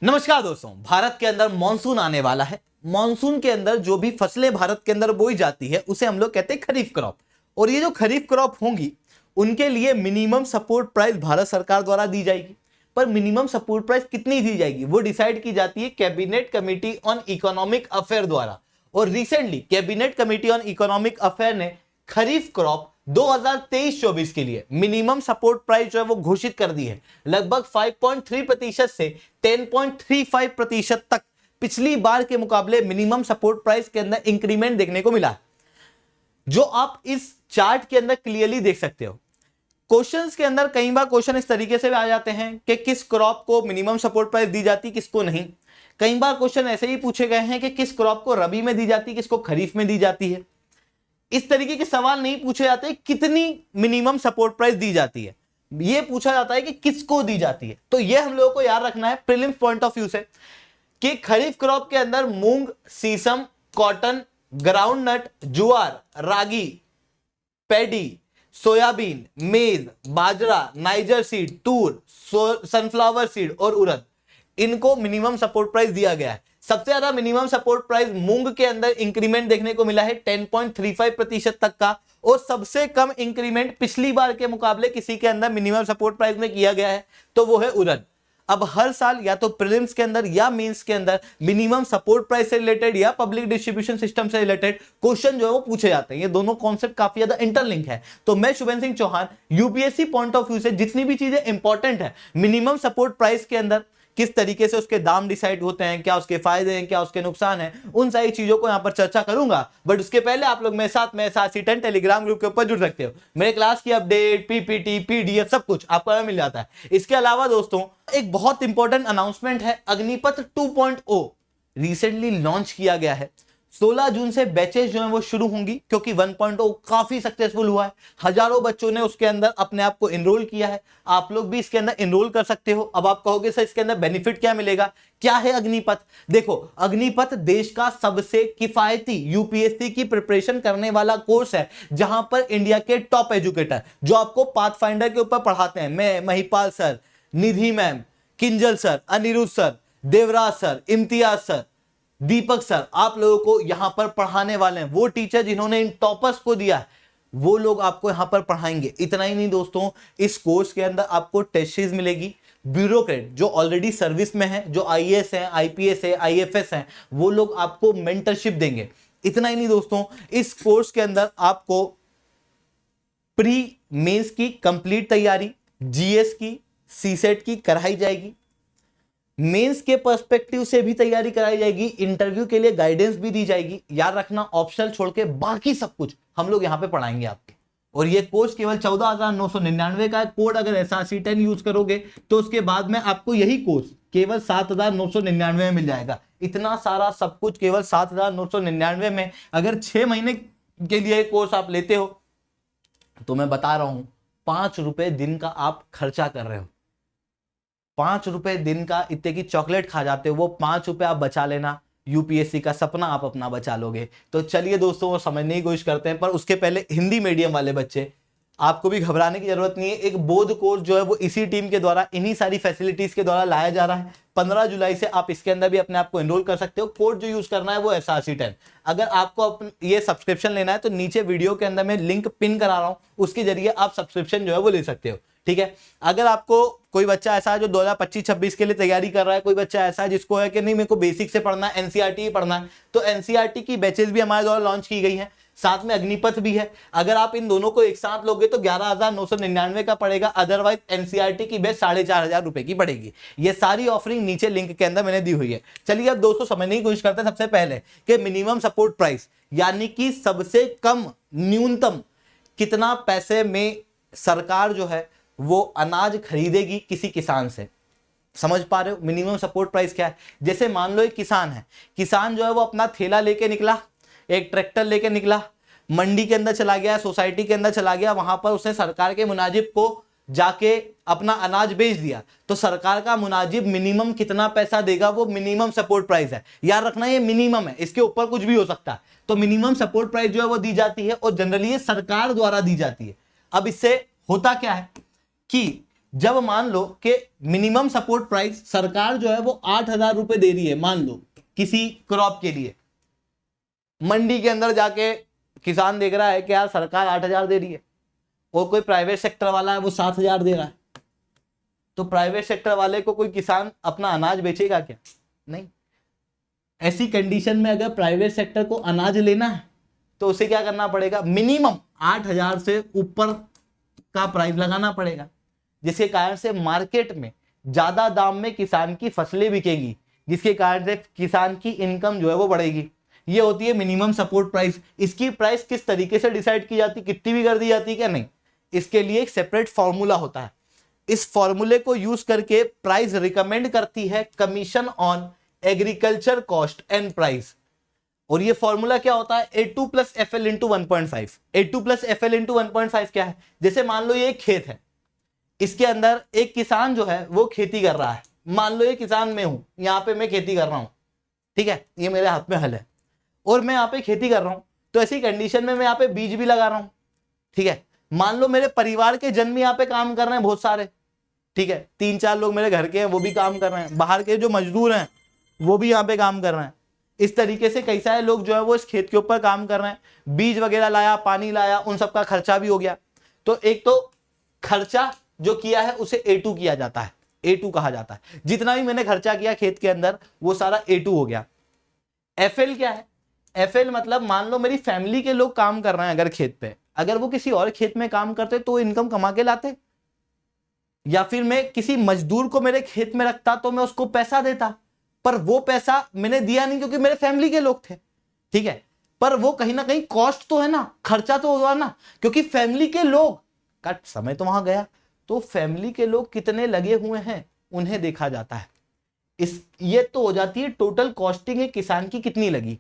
नमस्कार दोस्तों, भारत के अंदर मॉनसून आने वाला है। मॉनसून के अंदर जो भी फसलें भारत के अंदर बोई जाती है उसे हम लोग कहते हैं खरीफ क्रॉप। और ये जो खरीफ क्रॉप होंगी उनके लिए मिनिमम सपोर्ट प्राइस भारत सरकार द्वारा दी जाएगी। पर मिनिमम सपोर्ट प्राइस कितनी दी जाएगी वो डिसाइड की जाती है cabinet committee on economic affair द्वारा। और recently cabinet committee on economic affair ने खरीफ क्रॉप 2023-24 के लिए मिनिमम सपोर्ट प्राइस जो है वो घोषित कर दी है। लगभग 5.3% से 10.35% तक पिछली बार के मुकाबले मिनिमम सपोर्ट प्राइस के अंदर इंक्रीमेंट देखने को मिला, जो आप इस चार्ट के अंदर क्लियरली देख सकते हो। क्वेश्चंस के अंदर कई बार क्वेश्चन इस तरीके से भी आ जाते हैं कि किस क्रॉप को मिनिमम सपोर्ट प्राइस दी जाती, किसको नहीं। कई बार क्वेश्चन ऐसे ही पूछे गए हैं कि किस क्रॉप को रबी में दी जाती, किसको खरीफ में दी जाती है। इस तरीके के सवाल नहीं पूछे जाते कितनी मिनिमम सपोर्ट प्राइस दी जाती है, यह पूछा जाता है कि किसको दी जाती है। तो यह हम लोगों को याद रखना है प्रीलिम्स पॉइंट ऑफ व्यू से कि खरीफ क्रॉप के अंदर मूंग, सीसम, कॉटन, ग्राउंडनट, ज्वार, रागी, पैडी, सोयाबीन, मेज, बाजरा, नाइजर सीड, तूर, सनफ्लावर सीड और उड़द, इनको मिनिमम सपोर्ट प्राइस दिया गया है। सबसे ज्यादा मिनिमम सपोर्ट प्राइस मूंग के अंदर इंक्रीमेंट देखने को मिला है 10.35% तक का। और सबसे कम इंक्रीमेंट पिछली बार के मुकाबले किसी के अंदर मिनिमम सपोर्ट प्राइस में किया गया है तो वो है उड़द। अब हर साल या तो प्रीलिम्स के अंदर या मेंस के अंदर मिनिमम सपोर्ट प्राइस से रिलेटेड या पब्लिक डिस्ट्रीब्यूशन सिस्टम से रिलेटेड क्वेश्चन जो है वो पूछे जाते हैं। ये दोनों कॉन्सेप्ट काफी ज्यादा इंटरलिंक है। तो मैं Shubhendra Singh Chauhan UPSC point of view से जितनी भी चीजें इंपॉर्टेंट है मिनिमम सपोर्ट प्राइस के अंदर, किस तरीके से उसके दाम डिसाइड होते हैं, क्या उसके फायदे हैं, क्या उसके नुकसान हैं, उन सारी चीजों को यहां पर चर्चा करूंगा। बट उसके पहले आप लोग मेरे साथ C10 टेलीग्राम ग्रुप के ऊपर जुड़ सकते हो। मेरे क्लास की अपडेट, पीपीटी, पीडीएफ सब कुछ आपको मिल जाता है। इसके अलावा दोस्तों एक बहुत इंपॉर्टेंट अनाउंसमेंट है, अग्निपथ 2.0 रिसेंटली लॉन्च किया गया है। 16 जून से बैचेस जो हैं वो शुरू होंगी, क्योंकि 1.0 काफी सक्सेसफुल हुआ है। हजारों बच्चों ने उसके अंदर अपने आप को एनरोल किया है। आप लोग भी इसके अंदर एनरोल कर सकते हो। अब आप कहोगे सर इसके अंदर बेनिफिट क्या मिलेगा, क्या है अग्निपथ? देखो, अग्निपथ देश का सबसे किफायती यूपीएससी की प्रिपरेशन करने वाला कोर्स है, जहां पर इंडिया के टॉप एजुकेटर जो आपको पाथफाइंडर के ऊपर पढ़ाते हैं, मैं, Mahipal sir, Nidhi ma'am, Kinjal sir, Anirudh sir, Devraj sir, Imtiaz sir, Deepak sir, आप लोगों को यहां पर पढ़ाने वाले हैं। वो टीचर जिन्होंने इन टॉपर्स को दिया है वो लोग आपको यहां पर पढ़ाएंगे। इतना ही नहीं दोस्तों, इस कोर्स के अंदर आपको टेस्ट सीरीज मिलेगी। ब्यूरोक्रेट जो ऑलरेडी सर्विस में है, जो आईएएस है, आईपीएस है, आईएफएस है, वो लोग आपको मेंटरशिप देंगे। इतना ही नहीं दोस्तों, इस कोर्स के अंदर आपको प्री मेंस की कंप्लीट तैयारी, जीएस की, सीसेट की कराई जाएगी। मेंस के पर्सपेक्टिव से भी तैयारी कराई जाएगी। इंटरव्यू के लिए गाइडेंस भी दी जाएगी। याद रखना, ऑप्शनल छोड़ के बाकी सब कुछ हम लोग यहां पे पढ़ाएंगे आपके। और ये कोर्स केवल 14,999 का है। कोड अगर SRC10 यूज करोगे तो उसके बाद में आपको यही कोर्स केवल 7,999 में मिल जाएगा। इतना सारा सब कुछ केवल 7,999 में। अगर 6 महीने के लिए कोर्स आप लेते हो तो मैं बता रहा हूं 5 रुपए दिन का आप खर्चा कर रहे हो। 5 रुपए दिन का इतने की चॉकलेट खा जाते हो, वो 5 रुपए आप बचा लेना, यूपीएससी का सपना आप अपना बचा लोगे। तो चलिए दोस्तों, वो समझने की कोशिश करते हैं। पर उसके पहले हिंदी मीडियम वाले बच्चे, आपको भी घबराने की जरूरत नहीं है। एक बोध कोर्स जो है वो इसी टीम के द्वारा, इन्हीं सारी फैसिलिटीज के द्वारा लाया जा रहा है। 15 जुलाई से आप इसके अंदर भी अपने आप को एनरोल कर सकते हो। कोड जो यूज करना है वो SRC10। अगर आपको ये सब्सक्रिप्शन लेना है तो नीचे वीडियो के अंदर मैं लिंक पिन करा रहा हूं, उसके जरिए आप सब्सक्रिप्शन जो है वो ले सकते हो। ठीक है। अगर आपको कोई बच्चा ऐसा है जो 2025-26 के लिए तैयारी कर रहा है, कोई बच्चा ऐसा है जिसको है कि नहीं मेरे को बेसिक से पढ़ना है, एनसीईआरटी ही पढ़ना है, तो एनसीईआरटी की बैचेस भी हमारे द्वारा लॉन्च की गई है। साथ में अग्निपथ भी है। अगर आप इन दोनों को एक साथ लोगे तो 11,999 का पड़ेगा। अदरवाइज एनसीईआरटी की बैच 4,500 रुपए की पड़ेगी। ये सारी ऑफरिंग नीचे लिंक के अंदर मैंने दी हुई है। चलिए अब दोस्तों समझने की कोशिश करते हैं सबसे पहले कि मिनिमम सपोर्ट प्राइस यानी कि सबसे कम न्यूनतम कितना पैसे में सरकार जो है वो अनाज खरीदेगी किसी किसान से। समझ पा रहे हो मिनिमम सपोर्ट प्राइस क्या है? जैसे मान लो एक किसान है, किसान जो है वो अपना थैला लेके निकला, एक ट्रैक्टर लेके निकला, मंडी के अंदर चला गया, सोसाइटी के अंदर चला गया, वहां पर उसने सरकार के मुनाजिब को जाके अपना अनाज बेच दिया। तो सरकार का मुनाजिब मिनिमम कितना पैसा देगा, वो मिनिमम सपोर्ट प्राइस है। याद रखना ये मिनिमम है, इसके ऊपर कुछ भी हो सकता है। तो मिनिमम सपोर्ट प्राइस जो है वो दी जाती है और जनरली ये सरकार द्वारा दी जाती है। अब इससे होता क्या है कि जब मान लो कि मिनिमम सपोर्ट प्राइस सरकार जो है वो 8,000 रुपए दे रही है, मान लो किसी क्रॉप के लिए, मंडी के अंदर जाके किसान देख रहा है कि यार सरकार 8,000 दे रही है और कोई प्राइवेट सेक्टर वाला है वो 7,000 दे रहा है, तो प्राइवेट सेक्टर वाले को कोई किसान अपना अनाज बेचेगा क्या? नहीं। ऐसी कंडीशन में अगर प्राइवेट सेक्टर को अनाज लेना है तो उसे क्या करना पड़ेगा? मिनिमम 8,000 से ऊपर का प्राइस लगाना पड़ेगा, जिसके कारण से मार्केट में ज्यादा दाम में किसान की फसलें बिकेगी, जिसके कारण से किसान की इनकम जो है वो बढ़ेगी। ये होती है मिनिमम सपोर्ट प्राइस। इसकी प्राइस किस तरीके से डिसाइड की जाती, कितनी भी कर दी जाती है क्या? नहीं, इसके लिए एक सेपरेट फॉर्मूला होता है। इस फॉर्मूले को यूज करके प्राइस रिकमेंड करती है commission on agriculture cost and price. और ये फॉर्मूला क्या होता है? A2 plus FL into 1.5। A2 plus FL into 1.5 क्या है? जैसे मान लो ये एक खेत है, इसके अंदर एक किसान जो है वो खेती कर रहा है। मान लो ये किसान मैं हूं, यहां पे मैं खेती कर रहा हूं, ठीक है, ये मेरे हाथ में हल है और मैं यहाँ पे खेती कर रहा हूं, तो ऐसी कंडीशन में मैं यहाँ पे बीज भी लगा रहा हूं, ठीक है। मान लो मेरे परिवार के जन भी यहाँ पे काम कर रहे हैं बहुत सारे, ठीक है, 3-4 लोग मेरे घर के हैं वो भी काम कर रहे हैं, बाहर के जो मजदूर हैं वो भी यहाँ पे काम कर रहे हैं। इस तरीके से कई सारे लोग जो है वो इस खेत के ऊपर काम कर रहे हैं, बीज वगैरह लाया, पानी लाया, उन सबका खर्चा भी हो गया। तो एक तो खर्चा जो किया है उसे A2 किया जाता है, A2 कहा जाता है। जितना भी मैंने खर्चा किया खेत के अंदर वो सारा A2 हो गया। FL क्या है? FL मतलब मान लो मेरी फैमिली के लोग काम कर रहे हैं अगर खेत पे, अगर वो किसी और खेत में काम करते तो इनकम कमा के लाते, या फिर मैं किसी मजदूर को मेरे खेत में रखता तो मैं उसको पैसा देता, पर वो पैसा मैंने दिया नहीं क्योंकि मेरे फैमिली के लोग थे, ठीक है। पर वो कहीं ना कहीं कॉस्ट तो है ना, खर्चा तो होगा ना, क्योंकि फैमिली के लोग का समय तो वहां गया, तो फैमिली के लोग कितने लगे हुए हैं उन्हें देखा जाता है। ये तो हो जाती है टोटल कॉस्टिंग है किसान की कितनी लगी।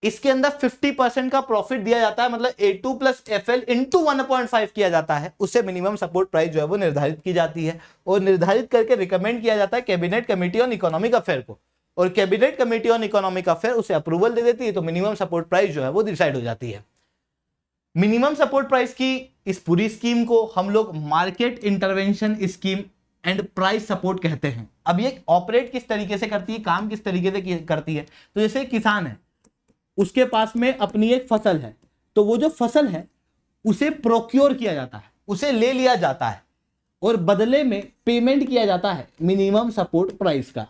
इसके अंदर 50% का प्रॉफिट दिया जाता है, मतलब A2 प्लस FL इंटू 1.5 किया जाता है, उससे मिनिमम सपोर्ट प्राइस जो है वो निर्धारित की जाती है और निर्धारित करके रिकमेंड किया जाता है cabinet committee on economic affair को, और cabinet committee on economic affair उसे अप्रूवल दे देती है, तो मिनिमम सपोर्ट प्राइस जो है वो डिसाइड हो जाती है। मिनिमम सपोर्ट प्राइस की इस पूरी स्कीम को हम लोग market intervention scheme and price support कहते हैं। अब ये ऑपरेट किस तरीके से करती है, काम किस तरीके से करती है? तो जैसे किसान है, उसके पास में अपनी एक फसल है, तो वो जो फसल है उसे प्रोक्योर किया जाता है, उसे ले लिया जाता है और बदले में पेमेंट किया जाता है मिनिमम सपोर्ट प्राइस का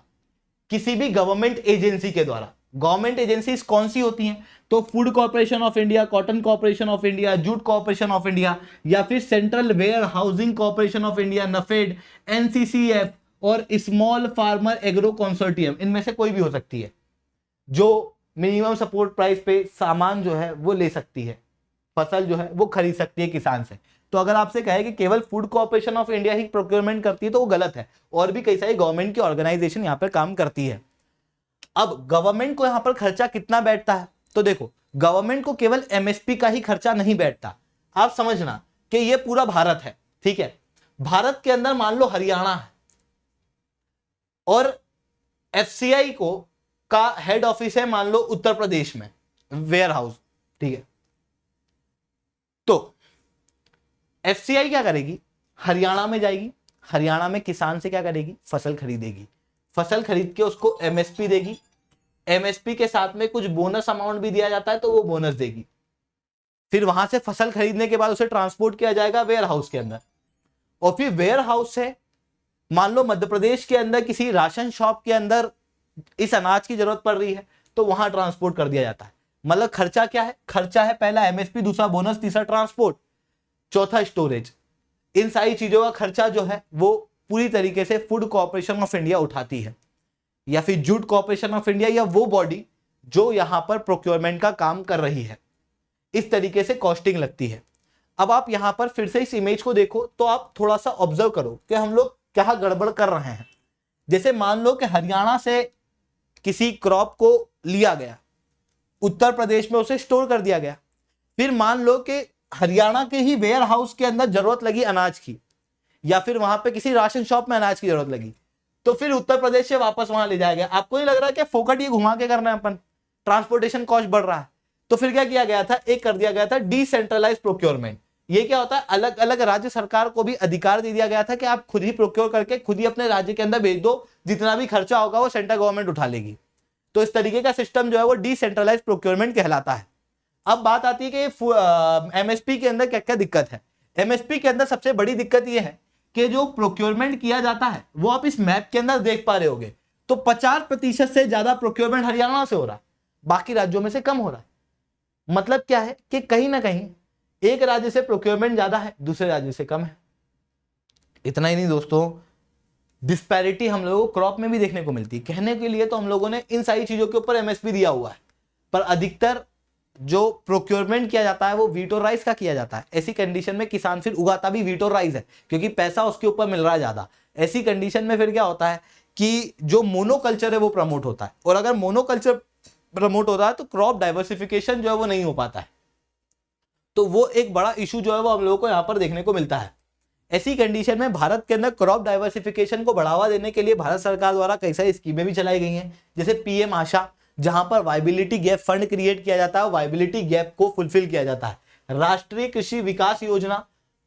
किसी भी गवर्नमेंट एजेंसी के द्वारा। गवर्नमेंट एजेंसीज कौन सी होती हैं? तो food corporation of India, cotton corporation of India, jute corporation of India, या फिर central warehousing corporation of India, NAFED, NCCF और स्मॉल फार्मर एग्रो कंसोर्टियम, इनमें से कोई भी हो सकती है जो मिनिमम सपोर्ट प्राइस पे सामान जो है वो ले सकती है, फसल जो है वो खरीद सकती है किसान से। तो अगर आपसे कहे कि केवल food corporation of India he procurement करती है तो वो गलत है, और भी कई सारी गवर्नमेंट की ऑर्गेनाइजेशन यहाँ पर काम करती है। अब गवर्नमेंट को यहाँ पर खर्चा कितना बैठता है? तो देखो, गवर्नमेंट को केवल MSP का ही खर्चा नहीं बैठता। आप समझना कि ये पूरा भारत है, ठीक है, भारत के अंदर मान लो हरियाणा है और FCI को का हेड ऑफिस है मान लो उत्तर प्रदेश में, वेयर हाउस, ठीक है। तो FCI क्या करेगी? हरियाणा में जाएगी, हरियाणा में किसान से क्या करेगी? फसल खरीदेगी, फसल खरीद के उसको MSP देगी, MSP के साथ में कुछ बोनस अमाउंट भी दिया जाता है तो वो बोनस देगी। फिर वहां से फसल खरीदने के बाद उसे ट्रांसपोर्ट किया जाएगा वेयर हाउस के अंदर, और फिर वेयर हाउस से मान लो मध्य प्रदेश के अंदर किसी राशन शॉप के अंदर इस अनाज की जरूरत पड़ रही है तो वहां ट्रांसपोर्ट कर दिया जाता है। मतलब खर्चा क्या है? खर्चा है पहला MSP, दूसरा बोनस, तीसरा ट्रांसपोर्ट, चौथा स्टोरेज। इन सारी चीजों का खर्चा जो है वो पूरी तरीके से फूड कॉर्पोरेशन ऑफ इंडिया उठाती है, या फिर जूट कॉर्पोरेशन ऑफ इंडिया, या वो बॉडी जो यहां पर प्रोक्योरमेंट का काम कर रही है। इस तरीके से कॉस्टिंग लगती है। अब आप यहां पर फिर से इस इमेज को देखो तो आप थोड़ा सा ऑब्जर्व करो कि हम लोग क्या गड़बड़ कर रहे हैं। जैसे मान लो कि हरियाणा से किसी क्रॉप को लिया गया, उत्तर प्रदेश में उसे स्टोर कर दिया गया, फिर मान लो कि हरियाणा के ही वेयर हाउस के अंदर जरूरत लगी अनाज की, या फिर वहां पे किसी राशन शॉप में अनाज की जरूरत लगी, तो फिर उत्तर प्रदेश से वापस वहां ले जाया गया। आपको नहीं लग रहा कि फोकट ये घुमा के करना है अपन, ट्रांसपोर्टेशन कॉस्ट बढ़ रहा है? तो फिर क्या किया गया था? एक कर दिया गया था डिसेंट्रलाइज प्रोक्योरमेंट, ये क्या होता है, अलग अलग राज्य सरकार को भी अधिकार दे दिया गया था कि आप खुद ही प्रोक्योर करके खुद ही अपने राज्य के अंदर भेज दो, जितना भी खर्चा होगा वो सेंट्रल गवर्नमेंट उठा लेगी। तो इस तरीके का सिस्टम जो है वो डिसेंट्रलाइज प्रोक्योरमेंट कहलाता है। अब बात आती है कि एमएसपी के अंदर क्या क्या दिक्कत है। एमएसपी के अंदर सबसे बड़ी दिक्कत ये है कि जो प्रोक्योरमेंट किया जाता है वो आप इस मैप के अंदर देख पा रहे होगे, तो 50% से ज्यादा प्रोक्योरमेंट हरियाणा से हो रहा है, बाकी राज्यों में से कम हो रहा है। मतलब क्या है कि कहीं ना कहीं एक राज्य से प्रोक्योरमेंट ज्यादा है, दूसरे राज्य से कम है। इतना ही नहीं दोस्तों, डिस्पैरिटी हम लोगों को क्रॉप में भी देखने को मिलती है। कहने के लिए तो हम लोगों ने इन सारी चीजों के ऊपर एमएसपी दिया हुआ है, पर अधिकतर जो प्रोक्योरमेंट किया जाता है वो वीट और राइस का किया जाता है। ऐसी कंडीशन में किसान फिर उगाता भी वीट और राइस है, क्योंकि पैसा उसके ऊपर मिल रहा है ज्यादा। ऐसी कंडीशन में फिर क्या होता है कि जो मोनोकल्चर है वो प्रमोट होता है, और अगर मोनोकल्चर प्रमोट होता है तो क्रॉप डाइवर्सिफिकेशन जो है वो नहीं हो पाता है। तो वो एक बड़ा इशू जो है वो हम लोगों को यहाँ पर देखने को मिलता है। ऐसी कंडीशन में भारत के अंदर क्रॉप डाइवर्सिफिकेशन को बढ़ावा देने के लिए भारत सरकार द्वारा कई सारी स्कीमें भी चलाई गई हैं, जैसे पीएम आशा, जहां पर वायबिलिटी गैप फंड क्रिएट किया जाता है, वायबिलिटी गैप को फुलफिल किया जाता है। राष्ट्रीय कृषि विकास योजना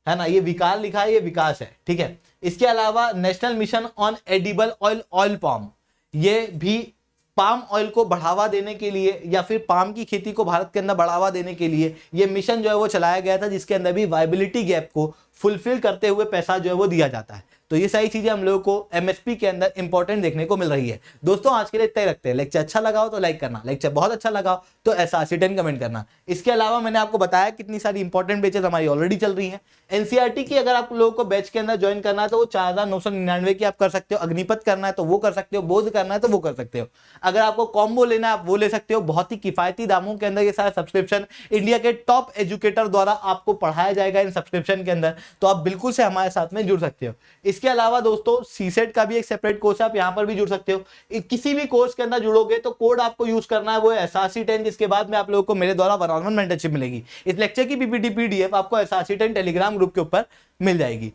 है ना, ये विकार लिखा है, ये विकास है, ठीक है। इसके अलावा national mission on edible oil, oil palm, ये भी पाम ऑयल को बढ़ावा देने के लिए या फिर पाम की खेती को भारत के अंदर बढ़ावा देने के लिए ये मिशन जो है वो चलाया गया था, जिसके अंदर भी वायबिलिटी गैप को फुलफिल करते हुए पैसा जो है वो दिया जाता है। तो ये सारी चीजें हम लोगों को एमएसपी के अंदर इंपॉर्टेंट देखने को मिल रही है। दोस्तों आज के लिए इतना ही रखते हैं। लेक्चर अच्छा लगा हो तो लाइक करना, लेक्चर बहुत अच्छा लगा हो तो SRC10 कमेंट करना। इसके अलावा मैंने आपको बताया कितनी सारी इंपॉर्टेंट बैचेस हमारी ऑलरेडी चल रही हैं। एनसीईआरटी की अगर आप लोगों को बैच के अंदर ज्वाइन करना है तो वो 4999 की आप कर सकते हो, अग्निपथ करना है तो वो कर सकते हो, बोध करना है तो वो कर सकते हो। अगर आपको कॉम्बो लेना है आप वो ले सकते हो। बहुत ही किफायती दामों के अंदर ये सारा सब्सक्रिप्शन इंडिया के टॉप एजुकेटर द्वारा आपको पढ़ाया जाएगा इन सब्सक्रिप्शन के अंदर, तो आप बिल्कुल से हमारे साथ में जुड़ सकते हो। इसके अलावा दोस्तों सीसेट का भी एक सेपरेट कोर्स है, आप यहां पर भी जुड़ सकते हो। किसी भी कोर्स के अंदर जुड़ोगे तो कोड आपको यूज करना है वो है SRC10, जिसके बाद में आप लोगों को मेरे द्वारा 1-on-1 मेंटरशिप मिलेगी। इस लेक्चर की पीपीटी पीडीएफ आपको SRC10 टेलीग्राम ग्रुप के ऊपर मिल जाएगी।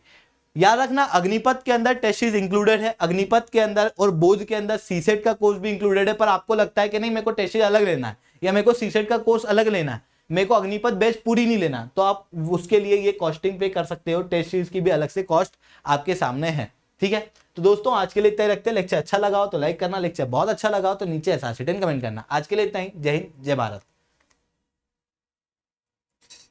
याद रखना अग्निपथ के अंदर टेस्ट सीरीज इंक्लूडेड है, अग्निपथ के अंदर और बोध के अंदर सीसेट का कोर्स भी इंक्लूडेड है। पर आपको लगता है कि नहीं मेरे को टेस्ट सीरीज अलग लेना है या मेरे को सीसेट का कोर्स अलग लेना है, मेरे को अग्निपथ बैच पूरी नहीं लेना, तो आप उसके लिए ये कॉस्टिंग पे कर सकते हो। टेस्ट सीरीज की भी अलग से कॉस्ट आपके सामने है, ठीक है। तो दोस्तों आज के लिए इतना ही रखते हैं। लेक्चर अच्छा लगा हो तो लाइक करना, लेक्चर बहुत अच्छा लगा हो तो नीचे SRC10 कमेंट करना। आज के लिए इतना ही। जय हिंद, जय भारत।